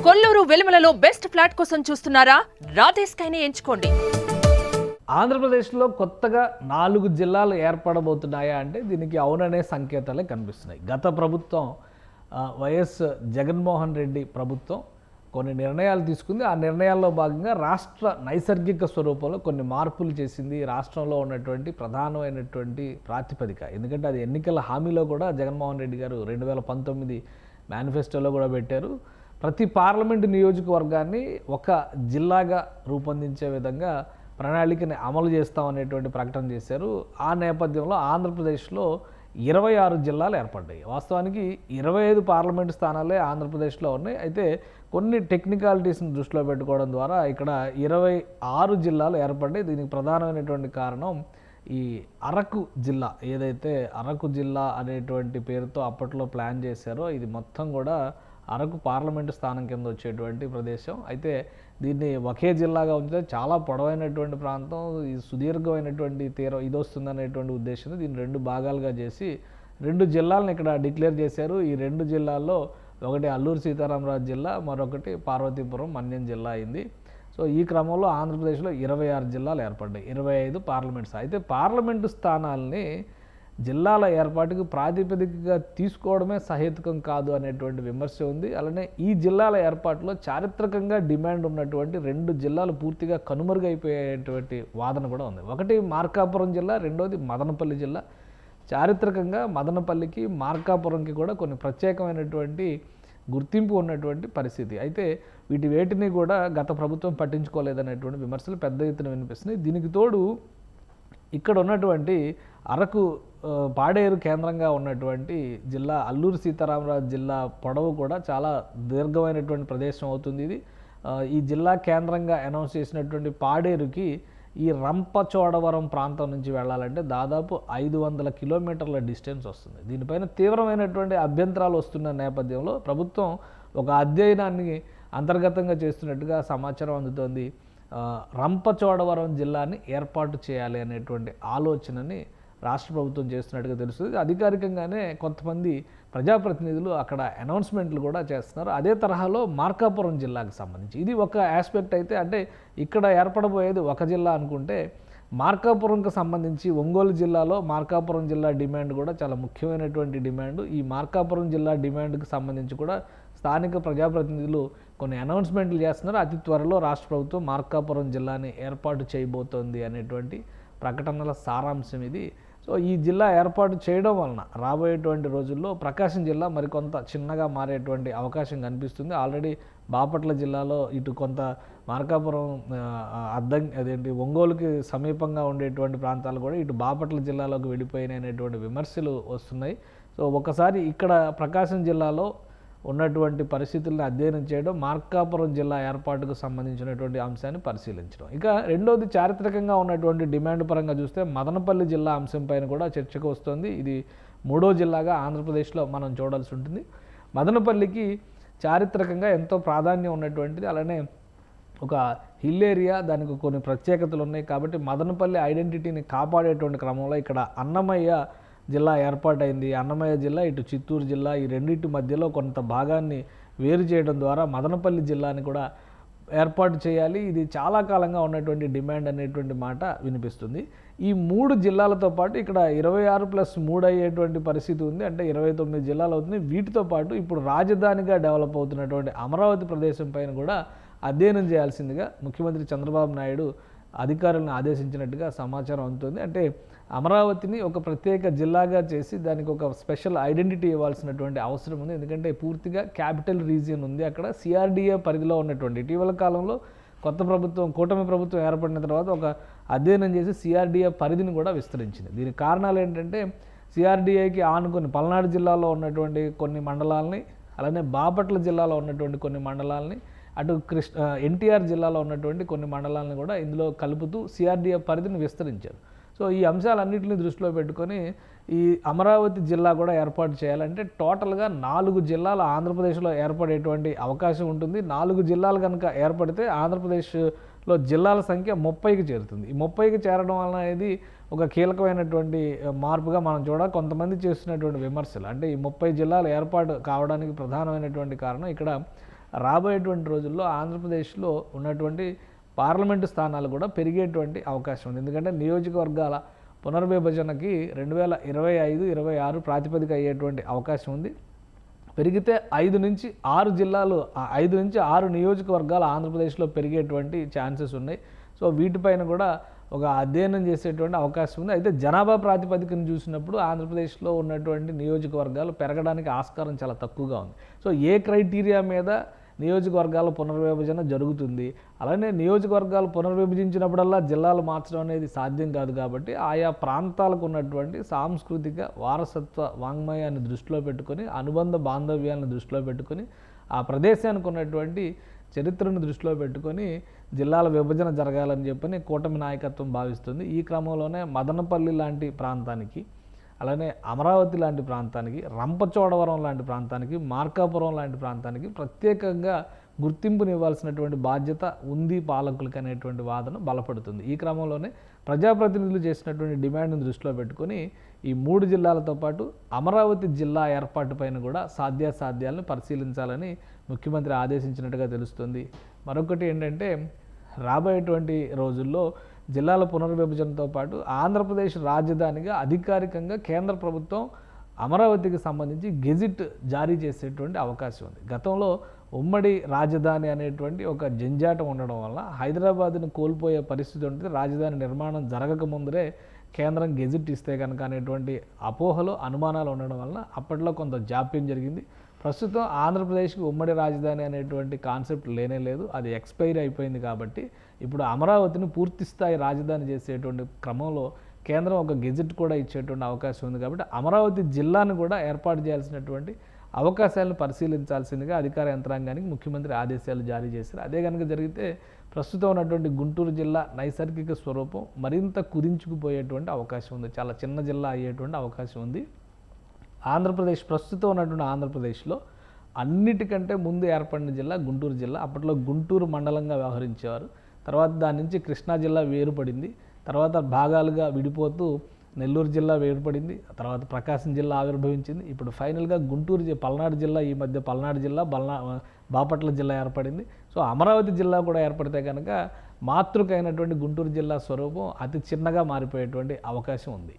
Kolluru వెలుమలలో best flat కోసం చూస్తున్నారా? రాధేస్కైనే ఎంచుకోండి. ఆంధ్రప్రదేశ్లో కొత్తగా 4 జిల్లాలు ఏర్పడబోతున్నాయా అంటే దీనికి అవుననే సంకేతాలే కనిపిస్తున్నాయి. గత ప్రభుత్వం వైఎస్ జగన్మోహన్ రెడ్డి ప్రభుత్వం కొన్ని నిర్ణయాలు తీసుకుంది. ఆ నిర్ణయాల్లో భాగంగా రాష్ట్ర నైసర్గిక స్వరూపంలో కొన్ని మార్పులు చేసింది. రాష్ట్రంలో ఉన్నటువంటి ప్రధానమైనటువంటి ప్రాతిపదిక, ఎందుకంటే అది ఎన్నికల హామీలో కూడా జగన్మోహన్ రెడ్డి గారు 2019 మేనిఫెస్టోలో కూడా పెట్టారు. ప్రతి పార్లమెంటు నియోజకవర్గాన్ని ఒక జిల్లాగా రూపొందించే విధంగా ప్రణాళికని అమలు చేస్తామనేటువంటి ప్రకటన చేశారు. ఆ నేపథ్యంలో ఆంధ్రప్రదేశ్లో 26 జిల్లాలు ఏర్పడ్డాయి. వాస్తవానికి 25 పార్లమెంటు స్థానాలే ఆంధ్రప్రదేశ్లో ఉన్నాయి. అయితే కొన్ని టెక్నికాలిటీస్ని దృష్టిలో పెట్టుకోవడం ద్వారా ఇక్కడ 26 జిల్లాలు ఏర్పడ్డాయి. దీనికి ప్రధానమైనటువంటి కారణం ఈ అరకు జిల్లా, ఏదైతే అరకు జిల్లా అనేటువంటి పేరుతో అప్పట్లో ప్లాన్ చేశారో ఇది మొత్తం కూడా అరకు పార్లమెంటు స్థానం కింద వచ్చేటువంటి ప్రదేశం. అయితే దీన్ని ఒకే జిల్లాగా ఉంచితే చాలా పొడవైనటువంటి ప్రాంతం, ఈ సుదీర్ఘమైనటువంటి తీరం ఇది వస్తుందనేటువంటి ఉద్దేశంతో దీన్ని 2 భాగాలుగా చేసి 2 జిల్లాలను ఇక్కడ డిక్లేర్ చేశారు. ఈ 2 జిల్లాల్లో ఒకటి అల్లూరు సీతారామరాజు జిల్లా, మరొకటి పార్వతీపురం మన్యం జిల్లా అయింది. సో ఈ క్రమంలో ఆంధ్రప్రదేశ్లో 26 జిల్లాలు ఏర్పడ్డాయి, 25 పార్లమెంట్స్. అయితే పార్లమెంటు స్థానాల్ని జిల్లాల ఏర్పాటుకు ప్రాతిపదికగా తీసుకోవడమే సహేతుకం కాదు అనేటువంటి విమర్శ ఉంది. అలానే ఈ జిల్లాల ఏర్పాటులో చారిత్రకంగా డిమాండ్ ఉన్నటువంటి 2 జిల్లాలు పూర్తిగా కనుమరుగైపోయేటువంటి వాదన కూడా ఉంది. ఒకటి మార్కాపురం జిల్లా, రెండోది మదనపల్లి జిల్లా. చారిత్రకంగా మదనపల్లికి మార్కాపురంకి కూడా కొన్ని ప్రత్యేకమైనటువంటి గుర్తింపు ఉన్నటువంటి పరిస్థితి. అయితే వేటిని కూడా గత ప్రభుత్వం పట్టించుకోలేదనేటువంటి విమర్శలు పెద్ద ఎత్తున వినిపిస్తున్నాయి. దీనికి తోడు ఇక్కడ ఉన్నటువంటి అరకు పాడేరు కేంద్రంగా ఉన్నటువంటి జిల్లా అల్లూరు సీతారామరాజు జిల్లా పొడవు కూడా చాలా దీర్ఘమైనటువంటి ప్రదేశం అవుతుంది. ఇది ఈ జిల్లా కేంద్రంగా అనౌన్స్ చేసినటువంటి పాడేరుకి ఈ రంపచోడవరం ప్రాంతం నుంచి వెళ్ళాలంటే దాదాపు 500 కిలోమీటర్ల డిస్టెన్స్ వస్తుంది. దీనిపైన తీవ్రమైనటువంటి అభ్యంతరాలు వస్తున్న నేపథ్యంలో ప్రభుత్వం ఒక అధ్యయనాన్ని అంతర్గతంగా చేస్తున్నట్టుగా సమాచారం అందుతోంది. రంపచోడవరం జిల్లాని ఏర్పాటు చేయాలి అనేటువంటి ఆలోచనని రాష్ట్ర ప్రభుత్వం చేస్తున్నట్టుగా తెలుస్తుంది. అధికారికంగానే కొంతమంది ప్రజాప్రతినిధులు అక్కడ అనౌన్స్మెంట్లు కూడా చేస్తున్నారు. అదే తరహాలో మార్కాపురం జిల్లాకు సంబంధించి ఇది ఒక ఆస్పెక్ట్ అయితే, అంటే ఇక్కడ ఏర్పడబోయేది ఒక జిల్లా అనుకుంటే మార్కాపురంకు సంబంధించి ఒంగోలు జిల్లాలో మార్కాపురం జిల్లా డిమాండ్ కూడా చాలా ముఖ్యమైనటువంటి డిమాండ్. ఈ మార్కాపురం జిల్లా డిమాండ్కి సంబంధించి కూడా స్థానిక ప్రజాప్రతినిధులు కొన్ని అనౌన్స్మెంట్లు చేస్తున్నారు. అతి త్వరలో రాష్ట్ర ప్రభుత్వం మార్కాపురం జిల్లాని ఏర్పాటు చేయబోతోంది అనేటువంటి ప్రకటనల సారాంశం ఇది. సో ఈ జిల్లా ఏర్పాటు చేయడం వలన రాబోయేటువంటి రోజుల్లో ప్రకాశం జిల్లా మరికొంత చిన్నగా మారేటువంటి అవకాశం కనిపిస్తుంది. ఆల్రెడీ బాపట్ల జిల్లాలో ఇటు కొంత మార్కాపురం ఒంగోలుకి సమీపంగా ఉండేటువంటి ప్రాంతాలు కూడా ఇటు బాపట్ల జిల్లాలోకి విడిపోయినాయి అనేటువంటి విమర్శలు వస్తున్నాయి. సో ఒకసారి ఇక్కడ ప్రకాశం జిల్లాలో ఉన్నటువంటి పరిస్థితులను అధ్యయనం చేయడం, మార్కాపురం జిల్లా ఏర్పాటుకు సంబంధించినటువంటి అంశాన్ని పరిశీలించడం. ఇక రెండోది చారిత్రకంగా ఉన్నటువంటి డిమాండ్ పరంగా చూస్తే మదనపల్లి జిల్లా అంశం పైన కూడా చర్చకు వస్తుంది. ఇది 3వ జిల్లాగా ఆంధ్రప్రదేశ్లో మనం చూడాల్సి ఉంటుంది. మదనపల్లికి చారిత్రకంగా ఎంతో ప్రాధాన్యం ఉన్నటువంటిది, అలానే ఒక హిల్ ఏరియా, దానికి కొన్ని ప్రత్యేకతలు ఉన్నాయి. కాబట్టి మదనపల్లి ఐడెంటిటీని కాపాడేటువంటి క్రమంలో ఇక్కడ అన్నమయ్య జిల్లా ఏర్పాటైంది. అన్నమయ్య జిల్లా ఇటు చిత్తూరు జిల్లా, ఈ రెండింటి మధ్యలో కొంత భాగాన్ని వేరు చేయడం ద్వారా మదనపల్లి జిల్లాని కూడా ఏర్పాటు చేయాలి. ఇది చాలా కాలంగా ఉన్నటువంటి డిమాండ్ అనేటువంటి మాట వినిపిస్తుంది. ఈ 3 జిల్లాలతో పాటు ఇక్కడ 26+3 అయ్యేటువంటి పరిస్థితి ఉంది. అంటే 29 జిల్లాలు అవుతుంది. వీటితో పాటు ఇప్పుడు రాజధానిగా డెవలప్ అవుతున్నటువంటి అమరావతి ప్రదేశం పైన కూడా అధ్యయనం చేయాల్సిందిగా ముఖ్యమంత్రి చంద్రబాబు నాయుడు అధికారులను ఆదేశించినట్టుగా సమాచారం అందుతుంది. అంటే అమరావతిని ఒక ప్రత్యేక జిల్లాగా చేసి దానికి ఒక స్పెషల్ ఐడెంటిటీ ఇవ్వాల్సినటువంటి అవసరం ఉంది. ఎందుకంటే పూర్తిగా క్యాపిటల్ రీజియన్ ఉంది అక్కడ. సిఆర్డీఏ పరిధిలో ఉన్నటువంటి ఇటీవల కాలంలో కొత్త ప్రభుత్వం, కూటమి ప్రభుత్వం ఏర్పడిన తర్వాత ఒక అధ్యయనం చేసి సిఆర్డీఏ పరిధిని కూడా విస్తరించింది. దీనికి కారణాలు ఏంటంటే సిఆర్డీఏకి ఆనుకొని పల్నాడు జిల్లాలో ఉన్నటువంటి కొన్ని మండలాలని, అలానే బాపట్ల జిల్లాలో ఉన్నటువంటి కొన్ని మండలాలని, అటు ఎన్టీఆర్ జిల్లాలో ఉన్నటువంటి కొన్ని మండలాలను కూడా ఇందులో కలుపుతూ సిఆర్డీఏ పరిధిని విస్తరించారు. సో ఈ అంశాలన్నింటినీ దృష్టిలో పెట్టుకొని ఈ అమరావతి జిల్లా కూడా ఏర్పాటు చేయాలంటే టోటల్గా 4 జిల్లాలు ఆంధ్రప్రదేశ్లో ఏర్పడేటువంటి అవకాశం ఉంటుంది. 4 జిల్లాలు కనుక ఏర్పడితే ఆంధ్రప్రదేశ్లో జిల్లాల సంఖ్య 30కి చేరుతుంది. ఈ 30కి చేరడం వలన అనేది ఒక కీలకమైనటువంటి మార్పుగా మనం చూడాలి. కొంతమంది చేస్తున్నటువంటి విమర్శలు అంటే ఈ 30 జిల్లాలు ఏర్పాటు కావడానికి ప్రధానమైనటువంటి కారణం ఇక్కడ రాబోయేటువంటి రోజుల్లో ఆంధ్రప్రదేశ్లో ఉన్నటువంటి పార్లమెంటు స్థానాలు కూడా పెరిగేటువంటి అవకాశం ఉంది. ఎందుకంటే నియోజకవర్గాల పునర్విభజనకి 2025-26 ప్రాతిపదిక అయ్యేటువంటి అవకాశం ఉంది. పెరిగితే 5 నుంచి 6 జిల్లాలు 5 నుంచి 6 నియోజకవర్గాలు ఆంధ్రప్రదేశ్లో పెరిగేటువంటి ఛాన్సెస్ ఉన్నాయి. సో వీటిపైన కూడా ఒక అధ్యయనం చేసేటువంటి అవకాశం ఉంది. అయితే జనాభా ప్రాతిపదికను చూసినప్పుడు ఆంధ్రప్రదేశ్లో ఉన్నటువంటి నియోజకవర్గాలు పెరగడానికి ఆస్కారం చాలా తక్కువగా ఉంది. సో ఏ క్రైటీరియా మీద నియోజకవర్గాల పునర్విభజన జరుగుతుంది, అలానే నియోజకవర్గాలు పునర్విభజించినప్పుడల్లా జిల్లాలు మార్చడం అనేది సాధ్యం కాదు. కాబట్టి ఆయా ప్రాంతాలకు ఉన్నటువంటి సాంస్కృతిక వారసత్వ వాంగ్మయాన్ని దృష్టిలో పెట్టుకొని, అనుబంధ బాంధవ్యాలను దృష్టిలో పెట్టుకొని, ఆ ప్రదేశానికి ఉన్నటువంటి చరిత్రను దృష్టిలో పెట్టుకొని జిల్లాల విభజన జరగాలని చెప్పని కూటమి నాయకత్వం భావిస్తుంది. ఈ క్రమంలోనే మదనపల్లి లాంటి ప్రాంతానికి, అలానే అమరావతి లాంటి ప్రాంతానికి, రంపచోడవరం లాంటి ప్రాంతానికి, మార్కాపురం లాంటి ప్రాంతానికి ప్రత్యేకంగా గుర్తింపునివ్వాల్సినటువంటి బాధ్యత ఉంది పాలకులకు అనేటువంటి వాదన బలపడుతుంది. ఈ క్రమంలోనే ప్రజాప్రతినిధులు చేసినటువంటి డిమాండ్ను దృష్టిలో పెట్టుకొని ఈ 3 జిల్లాలతో పాటు అమరావతి జిల్లా ఏర్పాటు పైన కూడా సాధ్యాసాధ్యాలను పరిశీలించాలని ముఖ్యమంత్రి ఆదేశించినట్టుగా తెలుస్తుంది. మరొకటి ఏంటంటే, రాబోయేటువంటి రోజుల్లో జిల్లాల పునర్విభజనతో పాటు ఆంధ్రప్రదేశ్ రాజధానిగా అధికారికంగా కేంద్ర ప్రభుత్వం అమరావతికి సంబంధించి గెజిట్ జారీ చేసేటువంటి అవకాశం ఉంది. గతంలో ఉమ్మడి రాజధాని అనేటువంటి ఒక జంజాటం ఉండడం వల్ల హైదరాబాద్ను కోల్పోయే పరిస్థితి ఉంటుంది. రాజధాని నిర్మాణం జరగకముందరే కేంద్రం గెజిట్ ఇస్తే కనుక అనేటువంటి అపోహలు, అనుమానాలు ఉండడం వల్ల అప్పట్లో కొంత జాప్యం జరిగింది. ప్రస్తుతం ఆంధ్రప్రదేశ్కి ఉమ్మడి రాజధాని అనేటువంటి కాన్సెప్ట్ లేనే లేదు, అది ఎక్స్పైర్ అయిపోయింది. కాబట్టి ఇప్పుడు అమరావతిని పూర్తిస్థాయి రాజధాని చేసేటువంటి క్రమంలో కేంద్రం ఒక గెజిట్ కూడా ఇచ్చేటువంటి అవకాశం ఉంది. కాబట్టి అమరావతి జిల్లాను కూడా ఏర్పాటు చేయాల్సినటువంటి అవకాశాలను పరిశీలించాల్సిందిగా అధికార యంత్రాంగానికి ముఖ్యమంత్రి ఆదేశాలు జారీ చేశారు. అదే కనుక జరిగితే ప్రస్తుతం ఉన్నటువంటి గుంటూరు జిల్లా నైసర్గిక స్వరూపం మరింత కుదించుకుపోయేటువంటి అవకాశం ఉంది. చాలా చిన్న జిల్లా అయ్యేటువంటి అవకాశం ఉంది. ఆంధ్రప్రదేశ్ ప్రస్తుతం ఉన్నటువంటి ఆంధ్రప్రదేశ్లో అన్నిటికంటే ముందు ఏర్పడిన జిల్లా గుంటూరు జిల్లా. అప్పట్లో గుంటూరు మండలంగా వ్యవహరించేవారు. తర్వాత దాని నుంచి కృష్ణా జిల్లా వేరుపడింది. తర్వాత భాగాలుగా విడిపోతూ నెల్లూరు జిల్లా వేరుపడింది. తర్వాత ప్రకాశం జిల్లా ఆవిర్భవించింది. ఇప్పుడు ఫైనల్గా గుంటూరు పల్నాడు జిల్లా, ఈ మధ్య పల్నాడు జిల్లా, బాపట్ల జిల్లా ఏర్పడింది. సో అమరావతి జిల్లా కూడా ఏర్పడితే కనుక మాతృకైనటువంటి గుంటూరు జిల్లా స్వరూపం అతి చిన్నగా మారిపోయేటువంటి అవకాశం ఉంది.